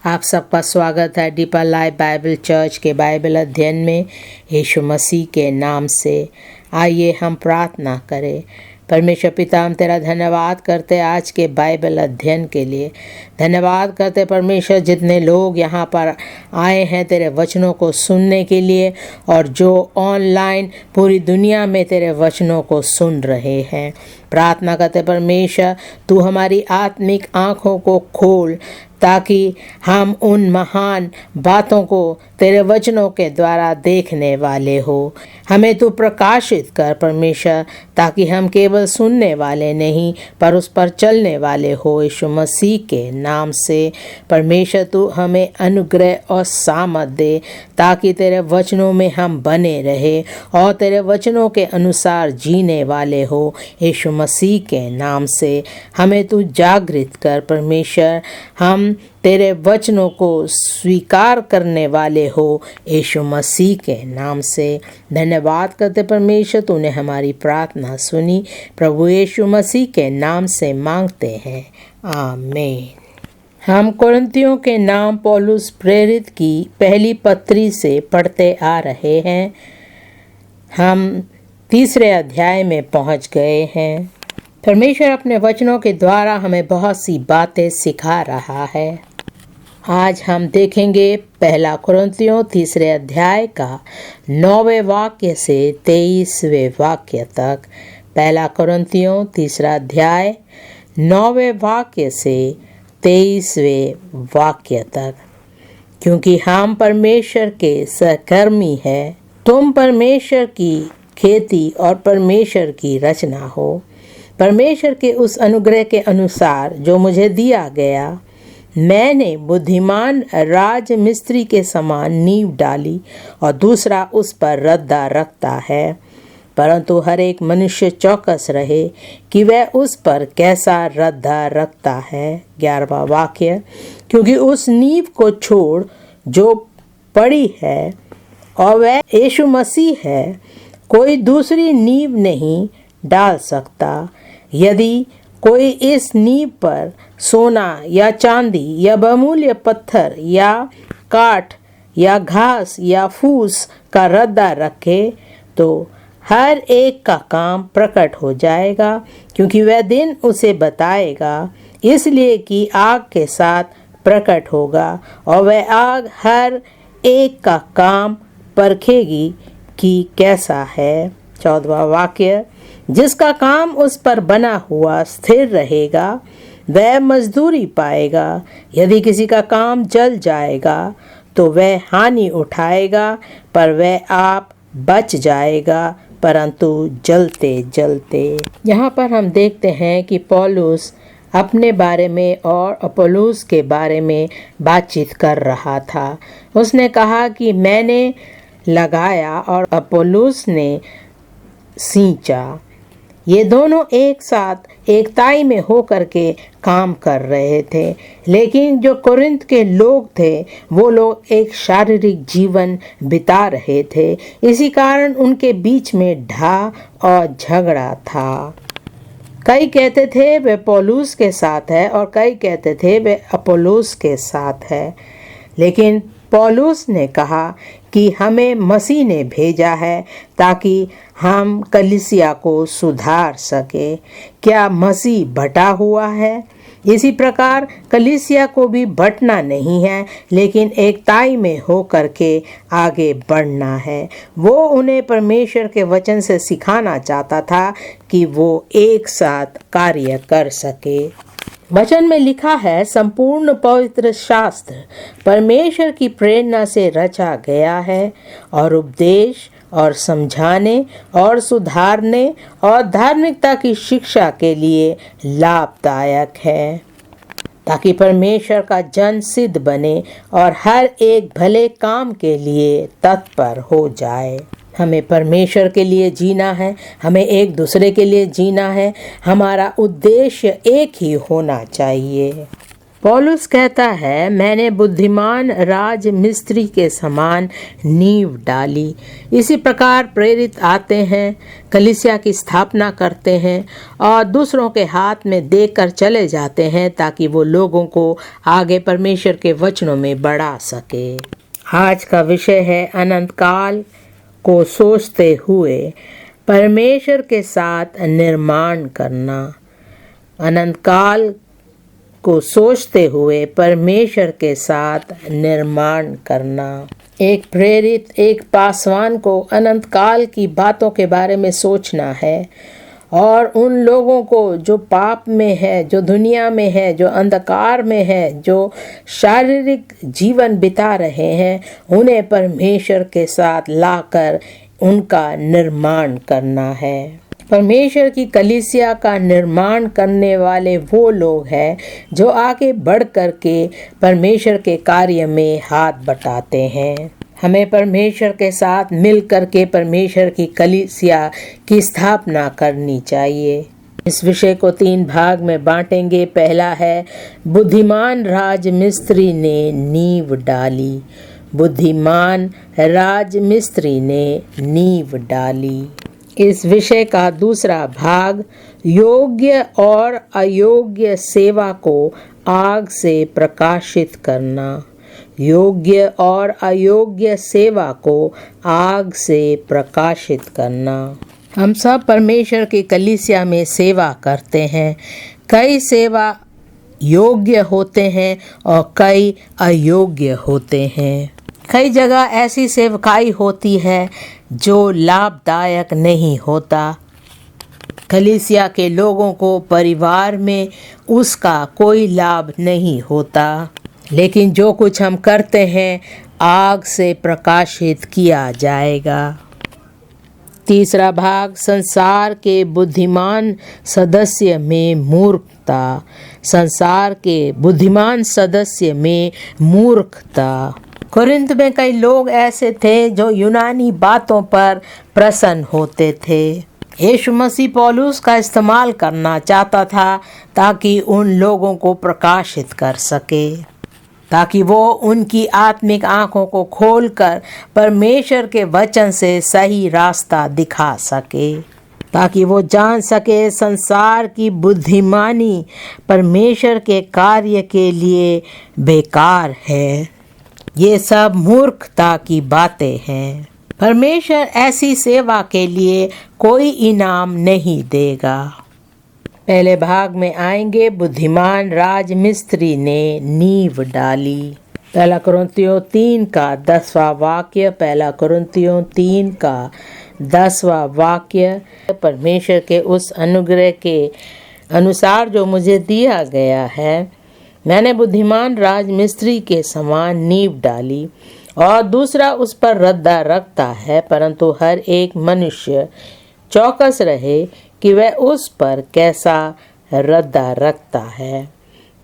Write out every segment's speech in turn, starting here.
आप सबका स्वागत है डीपर लाइफ बाइबल चर्च के बाइबल अध्ययन में। यीशु मसीह के नाम से आइए हम प्रार्थना करें। परमेश्वर पिता, हम तेरा धन्यवाद करते आज के बाइबल अध्ययन के लिए। धन्यवाद करते परमेश्वर, जितने लोग यहाँ पर आए हैं तेरे वचनों को सुनने के लिए और जो ऑनलाइन पूरी दुनिया में तेरे वचनों को सुन रहे हैं। प्रार्थना करते परमेश्वर, तू हमारी आत्मिक आँखों को खोल ताकि हम उन महान बातों को तेरे वचनों के द्वारा देखने वाले हो। हमें तू प्रकाशित कर परमेश्वर, ताकि हम केवल सुनने वाले नहीं पर उस पर चलने वाले हो। यीशु मसीह के नाम से परमेश्वर तू हमें अनुग्रह और सामर्थ दे ताकि तेरे वचनों में हम बने रहे और तेरे वचनों के अनुसार जीने वाले हो। यीशु मसीह के नाम से हमें तू जागृत कर परमेश्वर, हम तेरे वचनों को स्वीकार करने वाले हो। यीशु मसीह के नाम से धन्यवाद करते परमेश्वर, तूने हमारी प्रार्थना सुनी। प्रभु यीशु मसीह के नाम से मांगते हैं, आमीन। हम कुरिन्थियों के नाम पौलुस प्रेरित की पहली पत्री से पढ़ते आ रहे हैं। हम 3 अध्याय में पहुंच गए हैं। परमेश्वर अपने वचनों के द्वारा हमें बहुत सी बातें सिखा रहा है। आज हम देखेंगे पहला कुरिन्थियों 3 अध्याय का 9वें वाक्य से 23वें वाक्य तक। पहला कुरिन्थियों 3 अध्याय 9वें वाक्य से 23वें वाक्य तक। क्योंकि हम परमेश्वर के सहकर्मी हैं, तुम परमेश्वर की खेती और परमेश्वर की रचना हो। परमेश्वर के उस अनुग्रह के अनुसार जो मुझे दिया गया, मैंने बुद्धिमान राज मिस्त्री के समान नींव डाली और दूसरा उस पर रद्दा रखता है। परंतु हर एक मनुष्य चौकस रहे कि वह उस पर कैसा रद्दा रखता है। 11वां वाक्य। क्योंकि उस नींव को छोड़ जो पड़ी है और वह यीशु मसीह है, कोई दूसरी नींव नहीं डाल सकता। यदि कोई इस नींव पर सोना या चांदी या बहुमूल्य पत्थर या काठ या घास या फूस का रद्दा रखे, तो हर एक का काम प्रकट हो जाएगा, क्योंकि वह दिन उसे बताएगा। इसलिए कि आग के साथ प्रकट होगा और वह आग हर एक का काम परखेगी कि कैसा है। 14वां वाक्य। जिसका काम उस पर बना हुआ स्थिर रहेगा, वह मजदूरी पाएगा। यदि किसी का काम जल जाएगा तो वह हानि उठाएगा, पर वह आप बच जाएगा, परंतु जलते जलते। यहाँ पर हम देखते हैं कि पौलुस अपने बारे में और अपोलोस के बारे में बातचीत कर रहा था। उसने कहा कि मैंने लगाया और अपोलोस ने सींचा। ये दोनों एक साथ एकताई में होकर के काम कर रहे थे। लेकिन जो कुरिन्थ के लोग थे, वो लोग एक शारीरिक जीवन बिता रहे थे। इसी कारण उनके बीच में ढा और झगड़ा था। कई कहते थे वे पौलुस के साथ है और कई कहते थे वे अपोलोस के साथ है। लेकिन पौलुस ने कहा कि हमें मसीह ने भेजा है ताकि हम कलीसिया को सुधार सके। क्या मसीह बटा हुआ है? इसी प्रकार कलीसिया को भी बटना नहीं है, लेकिन एकताई में होकर के आगे बढ़ना है। वो उन्हें परमेश्वर के वचन से सिखाना चाहता था कि वो एक साथ कार्य कर सके। वचन में लिखा है, संपूर्ण पवित्र शास्त्र परमेश्वर की प्रेरणा से रचा गया है और उपदेश और समझाने और सुधारने और धार्मिकता की शिक्षा के लिए लाभदायक है, ताकि परमेश्वर का जन सिद्ध बने और हर एक भले काम के लिए तत्पर हो जाए। हमें परमेश्वर के लिए जीना है, हमें एक दूसरे के लिए जीना है। हमारा उद्देश्य एक ही होना चाहिए। पौलुस कहता है, मैंने बुद्धिमान राज मिस्त्री के समान नींव डाली। इसी प्रकार प्रेरित आते हैं, कलीसिया की स्थापना करते हैं और दूसरों के हाथ में देकर चले जाते हैं ताकि वो लोगों को आगे परमेश्वर के वचनों में बढ़ा सके। आज का विषय है अनंत काल को सोचते हुए परमेश्वर के साथ निर्माण करना। अनंत काल को सोचते हुए परमेश्वर के साथ निर्माण करना। एक प्रेरित, एक पासवान को अनंत काल की बातों के बारे में सोचना है और उन लोगों को जो पाप में है, जो दुनिया में है, जो अंधकार में है, जो शारीरिक जीवन बिता रहे हैं, उन्हें परमेश्वर के साथ लाकर उनका निर्माण करना है। परमेश्वर की कलीसिया का निर्माण करने वाले वो लोग हैं जो आगे बढ़ कर के परमेश्वर के कार्य में हाथ बटाते हैं। हमें परमेश्वर के साथ मिल कर के परमेश्वर की कलीसिया की स्थापना करनी चाहिए। इस विषय को 3 भाग में बांटेंगे। पहला है, बुद्धिमान राजमिस्त्री ने नींव डाली। बुद्धिमान राजमिस्त्री ने नींव डाली। इस विषय का दूसरा भाग, योग्य और अयोग्य सेवा को आग से प्रकाशित करना। योग्य और अयोग्य सेवा को आग से प्रकाशित करना। हम सब परमेश्वर की कलीसिया में सेवा करते हैं। कई सेवा योग्य होते हैं और कई अयोग्य होते हैं। कई जगह ऐसी सेवकाई होती है जो लाभदायक नहीं होता। कलीसिया के लोगों को परिवार में उसका कोई लाभ नहीं होता, लेकिन जो कुछ हम करते हैं आग से प्रकाशित किया जाएगा। तीसरा भाग, संसार के बुद्धिमान सदस्य में मूर्खता। संसार के बुद्धिमान सदस्य में मूर्खता। कोरिन्थ में कई लोग ऐसे थे जो यूनानी बातों पर प्रसन्न होते थे। यीशु मसीह पौलुस का इस्तेमाल करना चाहता था ताकि उन लोगों को प्रकाशित कर सके, ताकि वो उनकी आत्मिक आंखों को खोलकर परमेश्वर के वचन से सही रास्ता दिखा सके, ताकि वो जान सके संसार की बुद्धिमानी परमेश्वर के कार्य के लिए बेकार है। ये सब मूर्खता की बातें हैं। परमेश्वर ऐसी सेवा के लिए कोई इनाम नहीं देगा। पहले भाग में आएंगे, बुद्धिमान राजमिस्त्री ने नींव डाली। 1 कुरिन्थियों 3 का 10वां वाक्य। 1 कुरिन्थियों 3 का 10वां वाक्य। परमेश्वर के उस अनुग्रह के अनुसार जो मुझे दिया गया है, मैंने बुद्धिमान राजमिस्त्री के समान नींव डाली और दूसरा उस पर रद्दा रखता है, परंतु हर एक मनुष्य चौकस रहे कि वह उस पर कैसा रद्दा रखता है।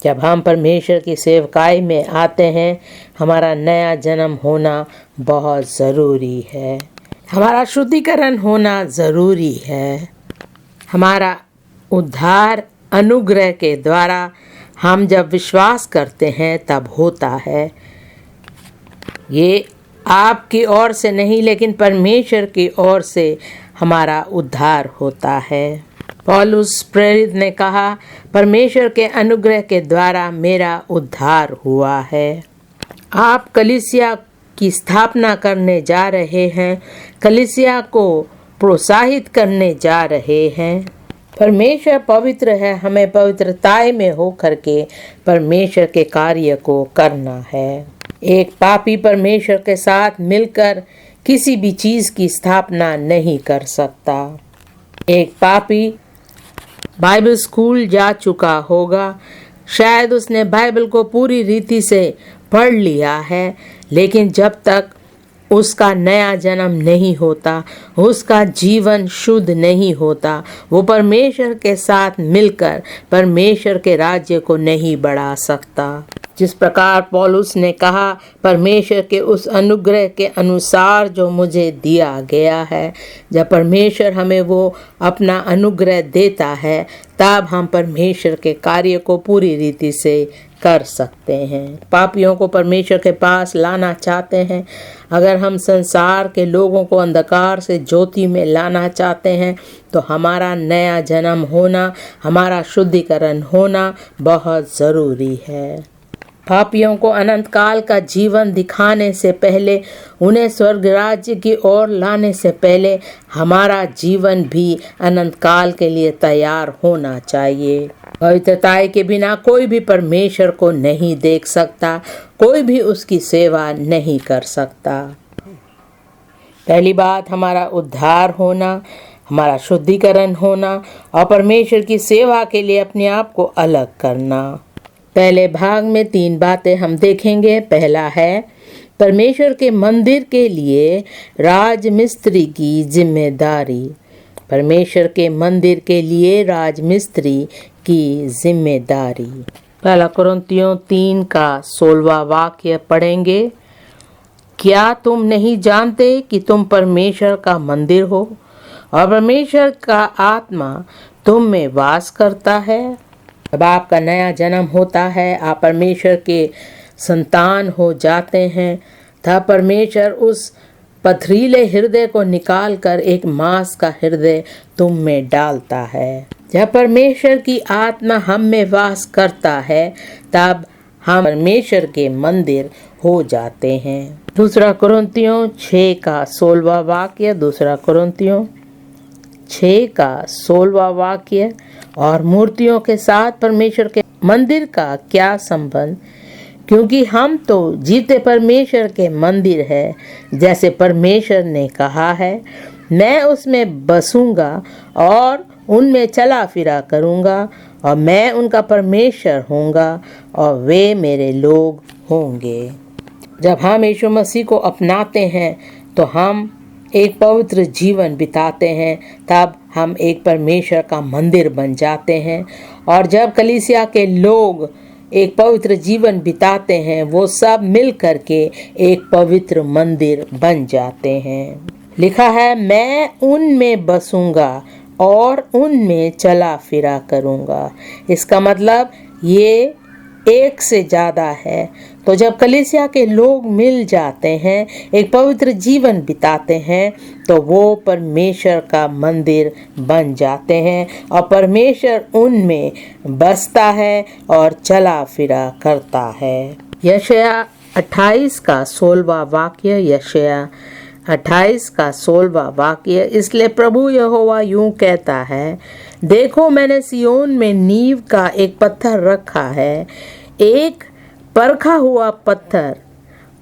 जब हम परमेश्वर की सेवकाई में आते हैं, हमारा नया जन्म होना बहुत ज़रूरी है। हमारा शुद्धिकरण होना ज़रूरी है। हमारा उद्धार अनुग्रह के द्वारा हम जब विश्वास करते हैं तब होता है। ये आपकी ओर से नहीं, लेकिन परमेश्वर की ओर से हमारा उद्धार होता है। पौलुस प्रेरित ने कहा, परमेश्वर के अनुग्रह के द्वारा मेरा उद्धार हुआ है। आप कलीसिया की स्थापना करने जा रहे हैं, कलीसिया को प्रोत्साहित करने जा रहे हैं। परमेश्वर पवित्र है, हमें पवित्रताई में होकर के परमेश्वर के कार्य को करना है। एक पापी परमेश्वर के साथ मिलकर किसी भी चीज़ की स्थापना नहीं कर सकता। एक पापी बाइबल स्कूल जा चुका होगा, शायद उसने बाइबल को पूरी रीति से पढ़ लिया है, लेकिन जब तक उसका नया जन्म नहीं होता, उसका जीवन शुद्ध नहीं होता, वो परमेश्वर के साथ मिलकर परमेश्वर के राज्य को नहीं बढ़ा सकता। जिस प्रकार पौलुस ने कहा, परमेश्वर के उस अनुग्रह के अनुसार जो मुझे दिया गया है। जब परमेश्वर हमें वो अपना अनुग्रह देता है, तब हम परमेश्वर के कार्य को पूरी रीति से कर सकते हैं। पापियों को परमेश्वर के पास लाना चाहते हैं। अगर हम संसार के लोगों को अंधकार से ज्योति में लाना चाहते हैं, तो हमारा नया जन्म होना, हमारा शुद्धिकरण होना बहुत ज़रूरी है। पापियों को अनंत काल का जीवन दिखाने से पहले, उन्हें स्वर्ग राज्य की ओर लाने से पहले, हमारा जीवन भी अनंत काल के लिए तैयार होना चाहिए। पवित्रता के बिना कोई भी परमेश्वर को नहीं देख सकता, कोई भी उसकी सेवा नहीं कर सकता। पहली बात, हमारा उद्धार होना, हमारा शुद्धिकरण होना और परमेश्वर की सेवा के लिए अपने आप को अलग करना। पहले भाग में 3 बातें हम देखेंगे। पहला है परमेश्वर के मंदिर के लिए राजमिस्त्री की जिम्मेदारी। परमेश्वर के मंदिर के लिए राजमिस्त्री की जिम्मेदारी। पहला कुरिन्थियों 3 का 16वां वाक्य पढ़ेंगे। क्या तुम नहीं जानते कि तुम परमेश्वर का मंदिर हो और परमेश्वर का आत्मा तुम में वास करता है? जब आपका नया जन्म होता है, आप परमेश्वर के संतान हो जाते हैं, तब परमेश्वर उस पथरीले हृदय को निकालकर एक मांस का हृदय तुम में डालता है। जब परमेश्वर की आत्मा हम में वास करता है, तब हम परमेश्वर के मंदिर हो जाते हैं। दूसरा कुरिन्थियों 6 का 16वां वाक्य। दूसरा कुरिन्थियों 6 का 16वां वाक्य। और मूर्तियों के साथ परमेश्वर के मंदिर का क्या संबंध? क्योंकि हम तो जीते परमेश्वर के मंदिर है, जैसे परमेश्वर ने कहा है, मैं उसमें बसूंगा और उनमें चला फिरा करूंगा और मैं उनका परमेश्वर होऊंगा और वे मेरे लोग होंगे। जब हम यीशु मसीह को अपनाते हैं, तो हम एक पवित्र जीवन बिताते हैं, तब हम एक परमेश्वर का मंदिर बन जाते हैं। और जब कलीसिया के लोग एक पवित्र जीवन बिताते हैं, वो सब मिल करके एक पवित्र मंदिर बन जाते हैं। लिखा है, मैं उनमें बसूंगा और उनमें चला फिरा करूंगा। इसका मतलब ये एक से ज़्यादा है। तो जब कलीसिया के लोग मिल जाते हैं, एक पवित्र जीवन बिताते हैं, तो वो परमेश्वर का मंदिर बन जाते हैं और परमेश्वर उनमें बसता है और चला फिरा करता है। यशायाह 28 का 16वां वाक्य। यशायाह 28 का 16वां वाक्य। इसलिए प्रभु यहोवा यूं कहता है, देखो मैंने सियोन में नींव का एक पत्थर रखा है, एक परखा हुआ पत्थर,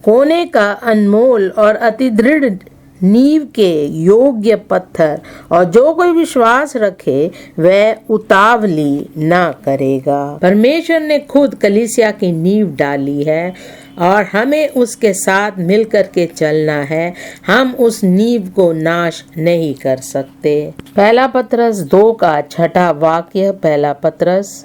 कोने का अनमोल और अति दृढ़ नींव के योग्य पत्थर, और जो कोई विश्वास रखे वह उतावली ना करेगा। परमेश्वर ने खुद कलीसिया की नींव डाली है और हमें उसके साथ मिलकर के चलना है। हम उस नींव को नाश नहीं कर सकते। पहला पतरस 2 का 6वां वाक्य। पहला पतरस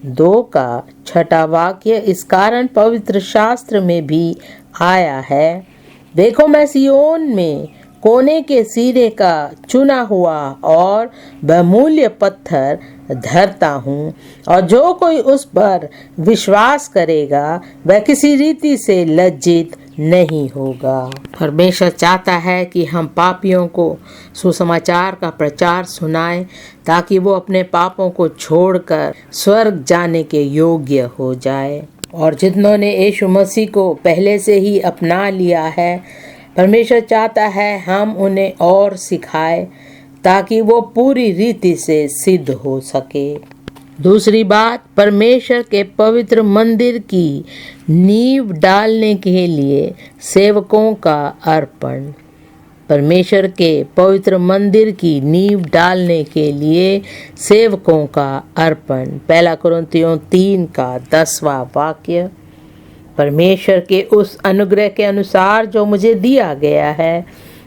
2 का 6वां वाक्य। इस कारण पवित्र शास्त्र में भी आया है, देखो मैं सियोन में कोने के सिरे का चुना हुआ और बहुमूल्य पत्थर धरता हूँ, और जो कोई उस पर विश्वास करेगा वह किसी रीति से लज्जित नहीं होगा। परमेश्वर चाहता है कि हम पापियों को सुसमाचार का प्रचार सुनाएं, ताकि वो अपने पापों को छोड़कर स्वर्ग जाने के योग्य हो जाए। और जितनों ने यीशु मसीह को पहले से ही अपना लिया है, परमेश्वर चाहता है हम उन्हें और सिखाएं, ताकि वो पूरी रीति से सिद्ध हो सके। दूसरी बात, परमेश्वर के पवित्र मंदिर की नींव डालने के लिए सेवकों का अर्पण। परमेश्वर के पवित्र मंदिर की नींव डालने के लिए सेवकों का अर्पण। पहला कुरिन्थियों 3 का 10वां वाक्य। परमेश्वर के उस अनुग्रह के अनुसार जो मुझे दिया गया है,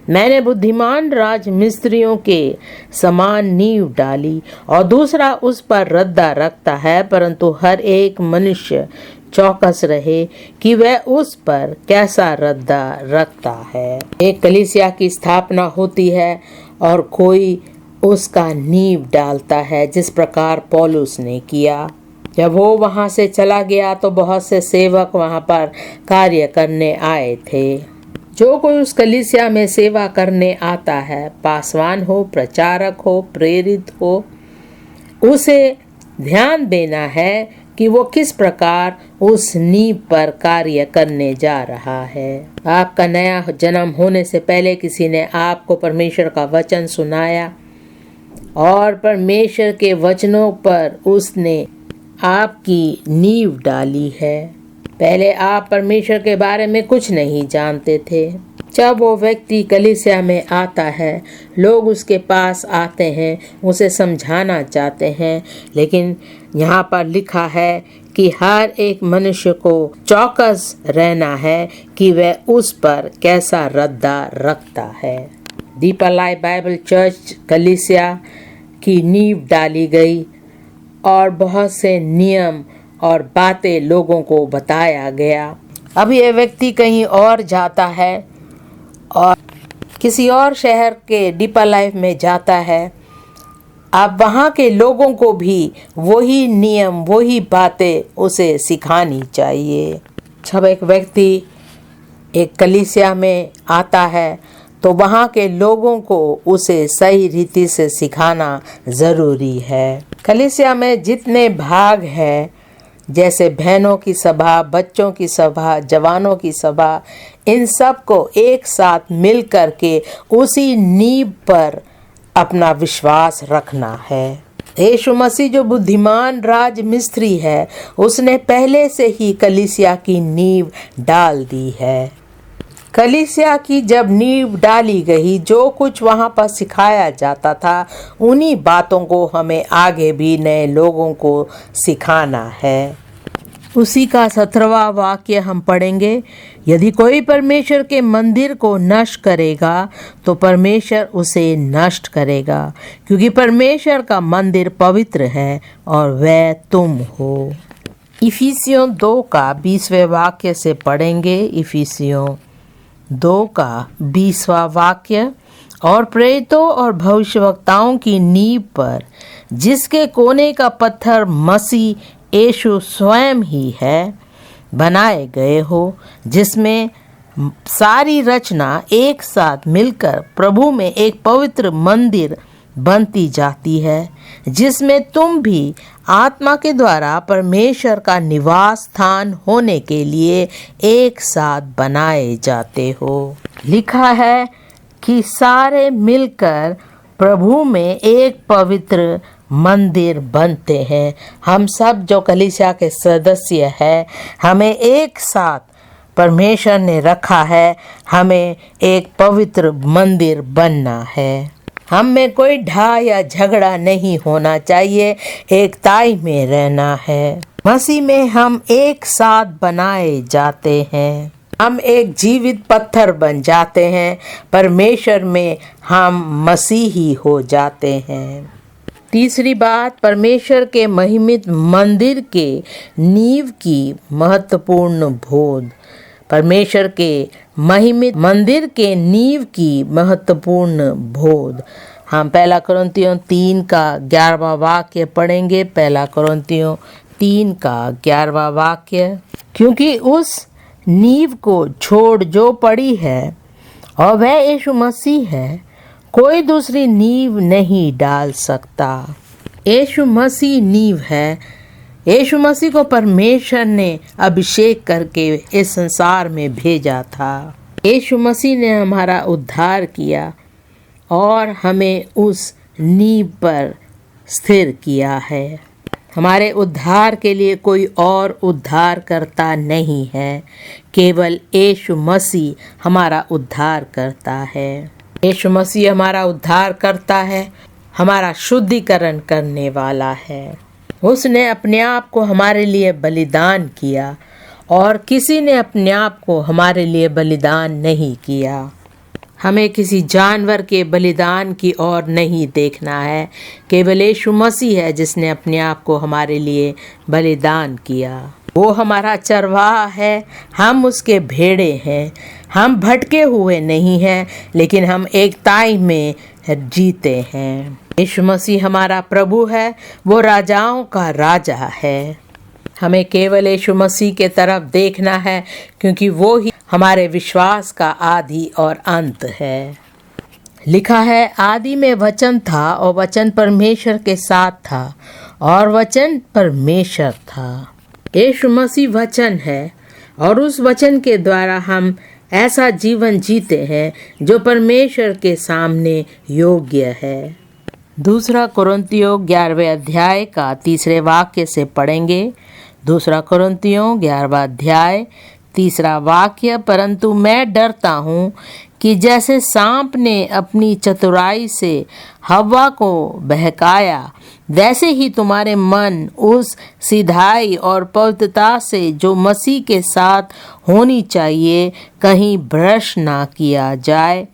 मैंने बुद्धिमान राजमिस्त्रियों के समान नींव डाली और दूसरा उस पर रद्दा रखता है, परंतु हर एक मनुष्य चौकस रहे कि वह उस पर कैसा रद्दा रखता है। एक कलीसिया की स्थापना होती है और कोई उसका नींव डालता है, जिस प्रकार पौलुस ने किया। जब वो वहां से चला गया तो बहुत से सेवक वहां पर कार्य करने आए थे। जो कोई उस कलीसिया में सेवा करने आता है, पासवान हो, प्रचारक हो, प्रेरित हो, उसे ध्यान देना है कि वो किस प्रकार उस नींव पर कार्य करने जा रहा है। आपका नया जन्म होने से पहले किसी ने आपको परमेश्वर का वचन सुनाया और परमेश्वर के वचनों पर उसने आपकी नींव डाली है। पहले आप परमेश्वर के बारे में कुछ नहीं जानते थे। जब वो व्यक्ति कलीसिया में आता है, लोग उसके पास आते हैं, उसे समझाना चाहते हैं, लेकिन यहाँ पर लिखा है कि हर एक मनुष्य को चौकस रहना है कि वह उस पर कैसा रद्दा रखता है। डीपर लाइफ बाइबल चर्च कलीसिया की नींव डाली गई और बहुत से नियम और बातें लोगों को बताया गया। अब यह व्यक्ति कहीं और जाता है और किसी और शहर के डीपर लाइफ में जाता है। अब वहाँ के लोगों को भी वही नियम, वही बातें उसे सिखानी चाहिए। जब एक व्यक्ति एक कलीसिया में आता है तो वहाँ के लोगों को उसे सही रीति से सिखाना ज़रूरी है। कलीसिया में जितने भाग हैं, जैसे बहनों की सभा, बच्चों की सभा, जवानों की सभा, इन सब को एक साथ मिल कर के उसी नींव पर अपना विश्वास रखना है। यीशु मसीह जो बुद्धिमान राज मिस्त्री है, उसने पहले से ही कलीसिया की नींव डाल दी है। कलीसिया की जब नींव डाली गई, जो कुछ वहाँ पर सिखाया जाता था, उन्हीं बातों को हमें आगे भी नए लोगों को सिखाना है। उसी का 17वां वाक्य हम पढ़ेंगे। यदि कोई परमेश्वर के मंदिर को नष्ट करेगा तो परमेश्वर उसे नष्ट करेगा, क्योंकि परमेश्वर का मंदिर पवित्र है और वह तुम हो। इफिसियों 2 का 20वें वाक्य से पढ़ेंगे। इफिसियों 2 का 20वां वाक्य। और प्रेरितों और भविष्यवक्ताओं की नींव पर, जिसके कोने का पत्थर मसीह यीशु स्वयं ही है, बनाए गए हो, जिसमें सारी रचना एक साथ मिलकर प्रभु में एक पवित्र मंदिर बनती जाती है, जिसमें तुम भी आत्मा के द्वारा परमेश्वर का निवास स्थान होने के लिए एक साथ बनाए जाते हो। लिखा है कि सारे मिलकर प्रभु में एक पवित्र मंदिर बनते हैं। हम सब जो कलीसिया के सदस्य हैं, हमें एक साथ परमेश्वर ने रखा है। हमें एक पवित्र मंदिर बनना है। हम में कोई ढा या झगड़ा नहीं होना चाहिए, एकताई में रहना है। मसीह में हम एक साथ बनाए जाते हैं। हम एक जीवित पत्थर बन जाते हैं। परमेश्वर में हम मसीही हो जाते हैं। तीसरी बात, परमेश्वर के महिमित मंदिर के नींव की महत्वपूर्ण बोध। परमेश्वर के महिमित मंदिर के नींव की महत्वपूर्ण बोध। हम 1 कुरिन्थियों 3 का 11वां वाक्य पढ़ेंगे। 1 कुरिन्थियों 3 का 11वां वाक्य। क्योंकि उस नींव को छोड़ जो पड़ी है और वह यीशु मसीह है, कोई दूसरी नींव नहीं डाल सकता। यीशु मसीह नींव है। यीशु मसीह को परमेश्वर ने अभिषेक करके इस संसार में भेजा था। यीशु मसीह ने हमारा उद्धार किया और हमें उस नींव पर स्थिर किया है। हमारे उद्धार के लिए कोई और उद्धार करता नहीं है, केवल यीशु मसीह हमारा उद्धार करता है। यीशु मसीह हमारा उद्धार करता है, हमारा शुद्धिकरण करने वाला है। उसने अपने आप को हमारे लिए बलिदान किया और किसी ने अपने आप को हमारे लिए बलिदान नहीं किया। हमें किसी जानवर के बलिदान की ओर नहीं देखना है। केवल यीशु मसीह है जिसने अपने आप को हमारे लिए बलिदान किया। वो हमारा चरवाहा है, हम उसके भेड़े हैं। हम भटके हुए नहीं हैं, लेकिन हम एकताई में जीते हैं। यीशु मसीह हमारा प्रभु है, वो राजाओं का राजा है। हमें केवल यीशु मसीह के तरफ देखना है, क्योंकि वो ही हमारे विश्वास का आदि और अंत है। लिखा है, आदि में वचन था और वचन परमेश्वर के साथ था और वचन परमेश्वर था। यीशु मसीह वचन है और उस वचन के द्वारा हम ऐसा जीवन जीते हैं जो परमेश्वर के सामने योग्य है। दूसरा कुरिन्थियों 11वें अध्याय का 3 वाक्य से पढ़ेंगे। दूसरा कुरिन्थियों 11वां अध्याय 3 वाक्य, परंतु मैं डरता हूँ कि जैसे सांप ने अपनी चतुराई से हव्वा को बहकाया, वैसे ही तुम्हारे मन उस सिधाई और पवित्रता से जो मसीह के साथ होनी चाहिए कहीं भ्रष्ट ना किया जाए।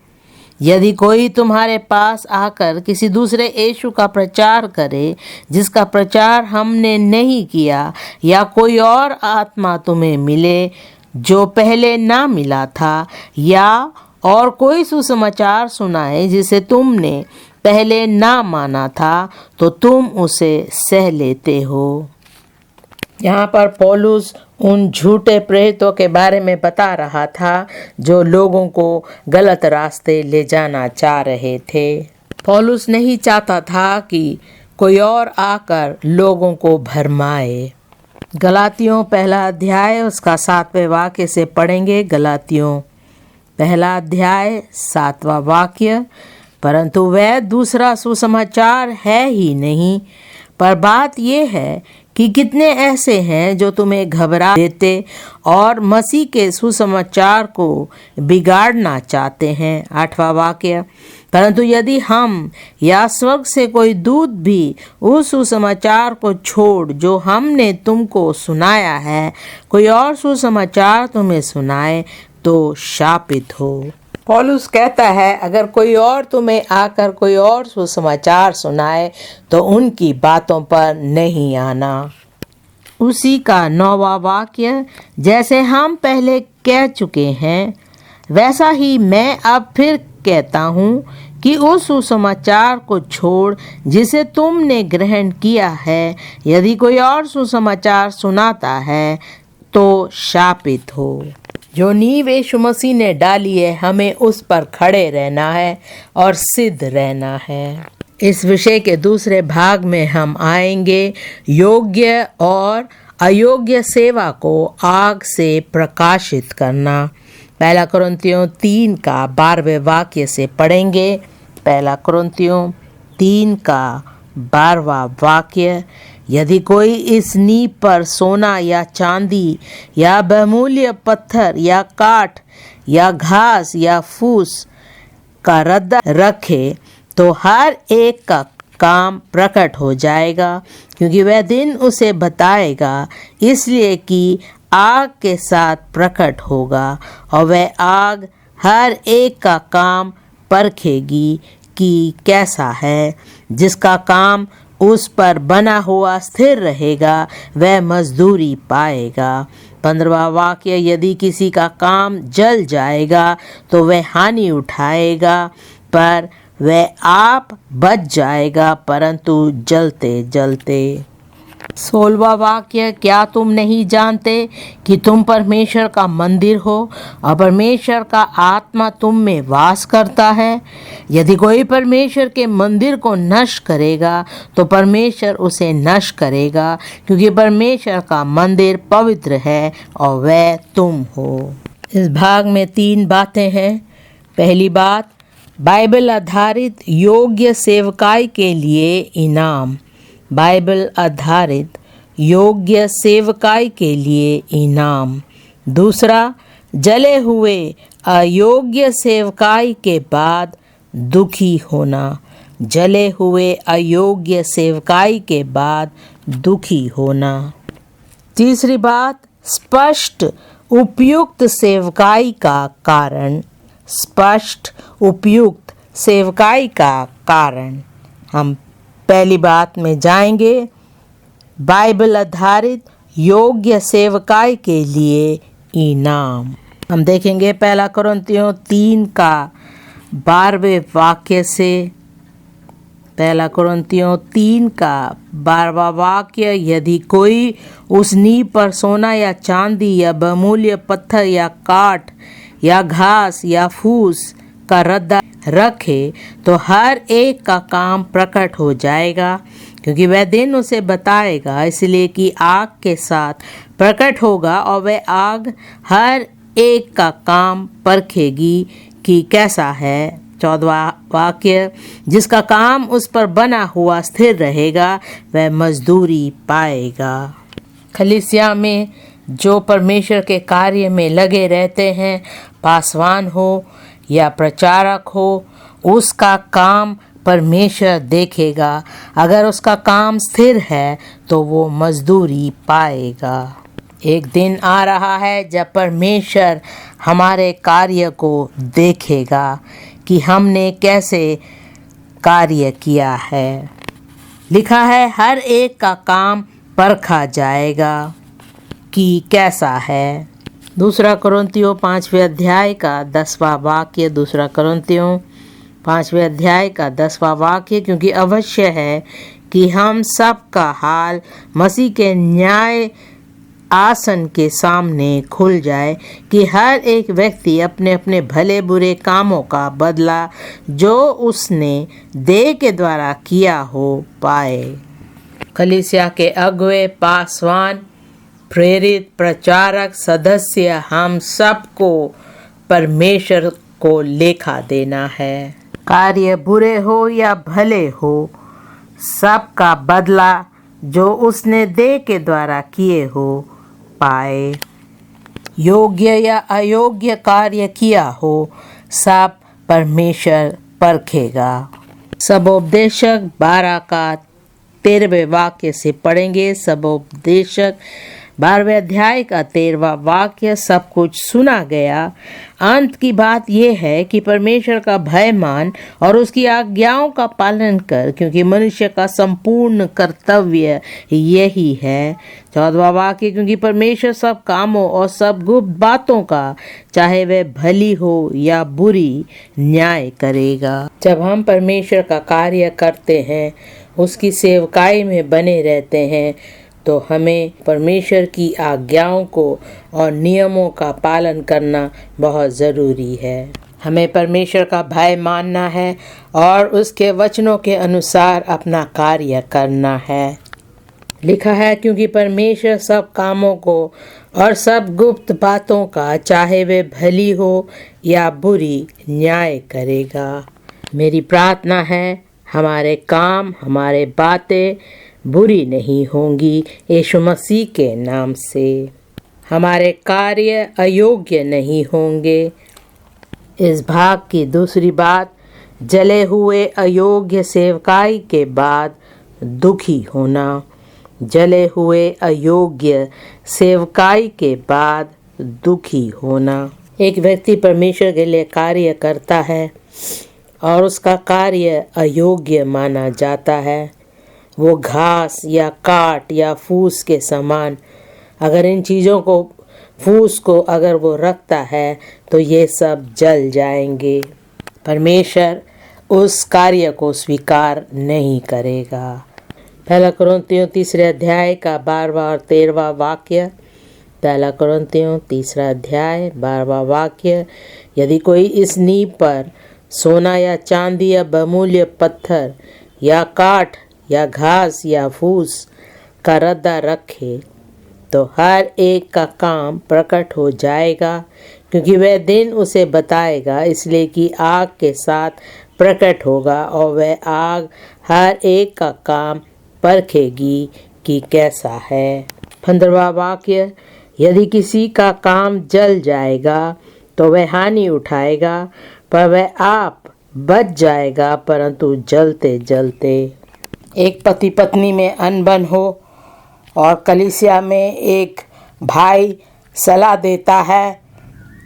यदि कोई तुम्हारे पास आकर किसी दूसरे यीशु का प्रचार करे जिसका प्रचार हमने नहीं किया, या कोई और आत्मा तुम्हें मिले जो पहले ना मिला था, या और कोई सुसमाचार सुनाए जिसे तुमने पहले ना माना था, तो तुम उसे सह लेते हो। यहाँ पर पौलुस उन झूठे प्रेरितों के बारे में बता रहा था जो लोगों को गलत रास्ते ले जाना चाह रहे थे। पौलुस नहीं चाहता था कि कोई और आकर लोगों को भरमाए। गलातियों 1 अध्याय उसका 7वें वाक्य से पढ़ेंगे। गलातियों 1 अध्याय 7वां वाक्य, परंतु वह दूसरा सुसमाचार है ही नहीं, पर बात यह है कि कितने ऐसे हैं जो तुम्हें घबरा देते और मसीह के सुसमाचार को बिगाड़ना चाहते हैं। 8वां वाक्य, परंतु यदि हम या स्वर्ग से कोई दूत भी उस सुसमाचार को छोड़ जो हमने तुमको सुनाया है, कोई और सुसमाचार तुम्हें सुनाए, तो शापित हो। पौलुस कहता है, अगर कोई और तुम्हें आकर कोई और सुसमाचार सुनाए तो उनकी बातों पर नहीं आना। उसी का 9वां वाक्य, जैसे हम पहले कह चुके हैं वैसा ही मैं अब फिर कहता हूँ कि उस सुसमाचार को छोड़ जिसे तुमने ग्रहण किया है, यदि कोई और सुसमाचार सुनाता है तो शापित हो। जो नींव यीशु मसीह ने डाली है, हमें उस पर खड़े रहना है और सिद्ध रहना है। इस विषय के दूसरे भाग में हम आएंगे योग्य और अयोग्य सेवा को आग से प्रकाशित करना। 1 कुरिन्थियों 3 का 12वें वाक्य से पढ़ेंगे। 1 कुरिन्थियों 3 का 12वां वाक्य, यदि कोई इस नींव पर सोना या चांदी या बहुमूल्य पत्थर या काठ या घास या फूस का रद्दा रखे, तो हर एक का काम प्रकट हो जाएगा, क्योंकि वह दिन उसे बताएगा, इसलिए कि आग के साथ प्रकट होगा और वह आग हर एक का काम परखेगी कि कैसा है। जिसका काम उस पर बना हुआ स्थिर रहेगा वह मजदूरी पाएगा। 15वां वाक्य, यदि किसी का काम जल जाएगा तो वह हानि उठाएगा, पर वह आप बच जाएगा, परंतु जलते जलते। 16वां वाक्य, क्या तुम नहीं जानते कि तुम परमेश्वर का मंदिर हो और परमेश्वर का आत्मा तुम में वास करता है? यदि कोई परमेश्वर के मंदिर को नष्ट करेगा तो परमेश्वर उसे नष्ट करेगा, क्योंकि परमेश्वर का मंदिर पवित्र है और वह तुम हो। इस भाग में 3 बातें हैं। पहली बात, बाइबल आधारित योग्य सेवकाई के लिए इनाम। बाइबल आधारित योग्य सेवकाई के लिए इनाम। दूसरा, जले हुए अयोग्य सेवकाई के बाद दुखी होना। जले हुए अयोग्य सेवकाई के बाद दुखी होना। तीसरी बात, स्पष्ट उपयुक्त सेवकाई का कारण। स्पष्ट उपयुक्त सेवकाई का कारण। हम पहली बात में जाएंगे, बाइबल आधारित योग्य सेवकाई के लिए इनाम। हम देखेंगे 1 कुरिन्थियों 3 का 12वें वाक्य से। 1 कुरिन्थियों 3 का 12वां वाक्य, यदि कोई उस नींव पर सोना या चांदी या बहुमूल्य पत्थर या काठ या घास या फूस का रद्दा रखे तो हर एक का काम प्रकट हो जाएगा, क्योंकि वह दिन उसे बताएगा, इसलिए कि आग के साथ प्रकट होगा और वह आग हर एक का काम परखेगी कि कैसा है। 14वां वाक्य, जिसका काम उस पर बना हुआ स्थिर रहेगा वह मजदूरी पाएगा। कलीसिया में जो परमेश्वर के कार्य में लगे रहते हैं, पासवान हो या प्रचारक हो, उसका काम परमेश्वर देखेगा। अगर उसका काम स्थिर है तो वो मजदूरी पाएगा। एक दिन आ रहा है जब परमेश्वर हमारे कार्य को देखेगा कि हमने कैसे कार्य किया है। लिखा है हर एक का काम परखा जाएगा कि कैसा है। 2 कुरिन्थियों 5वें अध्याय का 10वां वाक्य। 2 कुरिन्थियों 5वें अध्याय का 10वां वाक्य, क्योंकि अवश्य है कि हम सब का हाल मसीह के न्याय आसन के सामने खुल जाए, कि हर एक व्यक्ति अपने अपने भले बुरे कामों का बदला जो उसने देह के द्वारा किया हो पाए। कलीसिया के अगुवे, पासवान, प्रेरित, प्रचारक, सदस्य, हम सबको परमेश्वर को लेखा देना है। कार्य बुरे हो या भले हो, सबका बदला जो उसने देह के द्वारा किए हो पाए। योग्य या अयोग्य कार्य किया हो, सब परमेश्वर परखेगा। सबोपदेशक 12 का 13वें वाक्य से पढ़ेंगे। सबोपदेशक 12वें अध्याय का 13वां वाक्य, सब कुछ सुना गया। अंत की बात यह है कि परमेश्वर का भय मान और उसकी आज्ञाओं का पालन कर, क्योंकि मनुष्य का संपूर्ण कर्तव्य यही है। 14वां वाक्य, क्योंकि परमेश्वर सब कामों और सब गुप्त बातों का, चाहे वह भली हो या बुरी, न्याय करेगा। जब हम परमेश्वर का कार्य करते हैं, उसकी सेवकाई में बने रहते हैं, तो हमें परमेश्वर की आज्ञाओं को और नियमों का पालन करना बहुत ज़रूरी है। हमें परमेश्वर का भय मानना है और उसके वचनों के अनुसार अपना कार्य करना है। लिखा है, क्योंकि परमेश्वर सब कामों को और सब गुप्त बातों का, चाहे वे भली हो या बुरी, न्याय करेगा। मेरी प्रार्थना है हमारे काम, हमारे बातें बुरी नहीं होंगी यीशु मसीह के नाम से। हमारे कार्य अयोग्य नहीं होंगे। इस भाग की दूसरी बात, जले हुए अयोग्य सेवकाई के बाद दुखी होना। जले हुए अयोग्य सेवकाई के बाद दुखी होना। एक व्यक्ति परमेश्वर के लिए कार्य करता है और उसका कार्य अयोग्य माना जाता है। वो घास या काट या फूस के समान, अगर इन चीज़ों को, फूस को अगर वो रखता है तो ये सब जल जाएंगे। परमेश्वर उस कार्य को स्वीकार नहीं करेगा। 1 कुरिन्थियों 3 अध्याय का 12वां और 13वां वाक्य। 1 कुरिन्थियों 3 अध्याय 12वां वाक्य, यदि कोई इस नींव पर सोना या चांदी या बहुमूल्य पत्थर या काठ या घास या फूस का रद्दा रखे तो हर एक का काम प्रकट हो जाएगा, क्योंकि वह दिन उसे बताएगा, इसलिए कि आग के साथ प्रकट होगा और वह आग हर एक का काम परखेगी कि कैसा है। 15वां वाक्य, यदि किसी का काम जल जाएगा तो वह हानि उठाएगा, पर वह आप बच जाएगा, परंतु जलते जलते। एक पति पत्नी में अनबन हो और कलीसिया में एक भाई सलाह देता है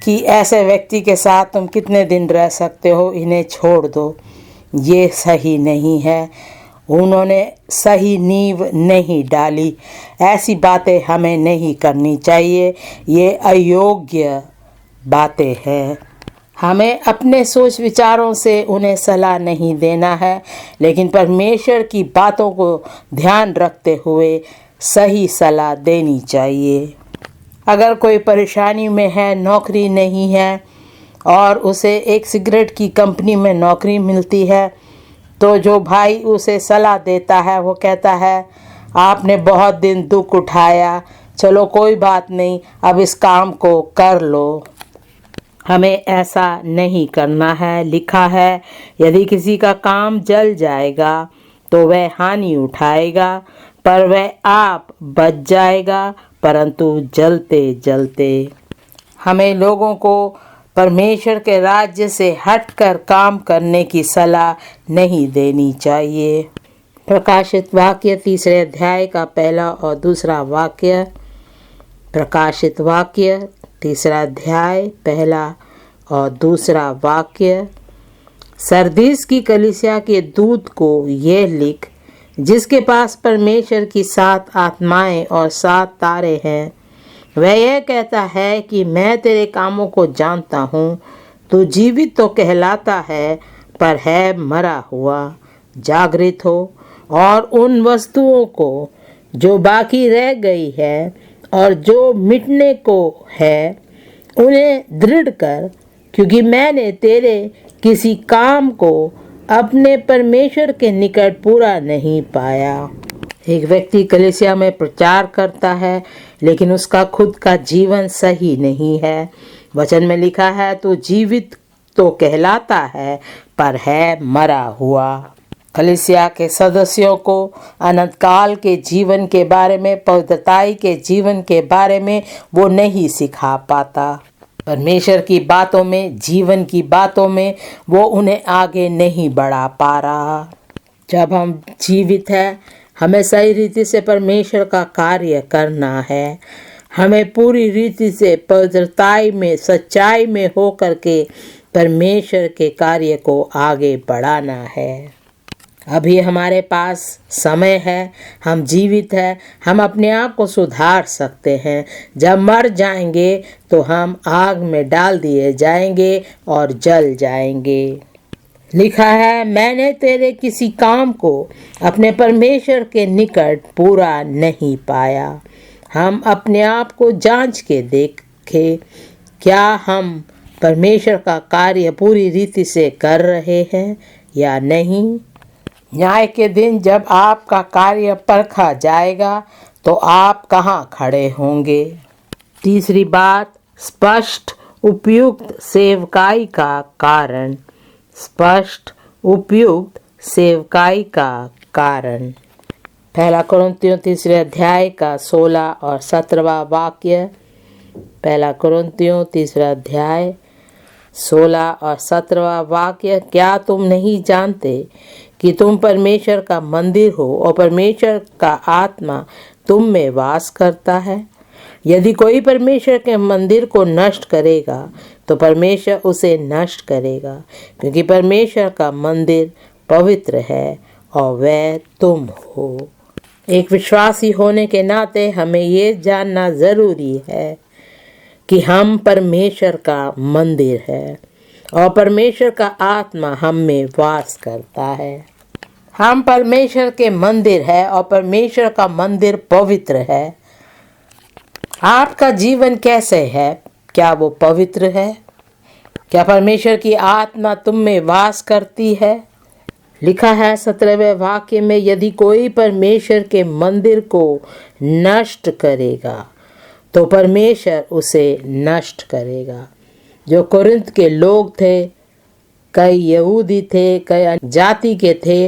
कि ऐसे व्यक्ति के साथ तुम कितने दिन रह सकते हो, इन्हें छोड़ दो, ये सही नहीं है। उन्होंने सही नींव नहीं डाली। ऐसी बातें हमें नहीं करनी चाहिए, ये अयोग्य बातें हैं। हमें अपने सोच विचारों से उन्हें सलाह नहीं देना है, लेकिन परमेश्वर की बातों को ध्यान रखते हुए सही सलाह देनी चाहिए। अगर कोई परेशानी में है, नौकरी नहीं है और उसे एक सिगरेट की कंपनी में नौकरी मिलती है, तो जो भाई उसे सलाह देता है वो कहता है, आपने बहुत दिन दुख उठाया, चलो कोई बात नहीं, अब इस काम को कर लो। हमें ऐसा नहीं करना है। लिखा है, यदि किसी का काम जल जाएगा तो वह हानि उठाएगा, पर वह आप बच जाएगा, परंतु जलते जलते। हमें लोगों को परमेश्वर के राज्य से हटकर काम करने की सलाह नहीं देनी चाहिए। प्रकाशित वाक्य 3 अध्याय का 1 और 2 वाक्य। प्रकाशित वाक्य 3 अध्याय 1 और 2 वाक्य। सरदीस की कलीसिया के दूत को यह लिख, जिसके पास परमेश्वर की 7 आत्माएं और 7 तारे हैं, वह यह कहता है कि मैं तेरे कामों को जानता हूँ। तू जीवित तो कहलाता है, पर है मरा हुआ। जागृत हो और उन वस्तुओं को जो बाकी रह गई है और जो मिटने को है, उन्हें दृढ़ कर, क्योंकि मैंने तेरे किसी काम को अपने परमेश्वर के निकट पूरा नहीं पाया। एक व्यक्ति कलीसिया में प्रचार करता है, लेकिन उसका खुद का जीवन सही नहीं है। वचन में लिखा है, तो जीवित तो कहलाता है, पर है मरा हुआ। कलीसिया के सदस्यों को अनंत काल के जीवन के बारे में, पवित्रताई के जीवन के बारे में वो नहीं सिखा पाता। परमेश्वर की बातों में, जीवन की बातों में वो उन्हें आगे नहीं बढ़ा पा रहा। जब हम जीवित हैं, हमें सही रीति से परमेश्वर का कार्य करना है। हमें पूरी रीति से पवित्रताई में, सच्चाई में होकर के परमेश्वर के कार्य को आगे बढ़ाना है। अभी हमारे पास समय है, हम जीवित हैं, हम अपने आप को सुधार सकते हैं। जब मर जाएंगे तो हम आग में डाल दिए जाएंगे और जल जाएंगे। लिखा है, मैंने तेरे किसी काम को अपने परमेश्वर के निकट पूरा नहीं पाया। हम अपने आप को जांच के देखें, क्या हम परमेश्वर का कार्य पूरी रीति से कर रहे हैं या नहीं। न्याय के दिन जब आपका कार्य परखा जाएगा तो आप कहाँ खड़े होंगे। तीसरी बात, स्पष्ट उपयुक्त सेवकाई का कारण। स्पष्ट उपयुक्त सेवकाई का कारण। 1 कुरिन्थियों 3 अध्याय का 16 और 17 वाक्य। 1 कुरिन्थियों 3 अध्याय 16 और 17 वाक्य। क्या तुम नहीं जानते कि तुम परमेश्वर का मंदिर हो और परमेश्वर का आत्मा तुम में वास करता है। यदि कोई परमेश्वर के मंदिर को नष्ट करेगा तो परमेश्वर उसे नष्ट करेगा, क्योंकि परमेश्वर का मंदिर पवित्र है और वह तुम हो। एक विश्वासी होने के नाते हमें ये जानना ज़रूरी है कि हम परमेश्वर का मंदिर है और परमेश्वर का आत्मा हम में वास करता है। हम परमेश्वर के मंदिर है और परमेश्वर का मंदिर पवित्र है। आपका जीवन कैसे है? क्या वो पवित्र है? क्या परमेश्वर की आत्मा तुम में वास करती है? लिखा है 17वें वाक्य में, यदि कोई परमेश्वर के मंदिर को नष्ट करेगा तो परमेश्वर उसे नष्ट करेगा। जो कुरिन्थ के लोग थे, कई यहूदी थे, कई जाति के थे,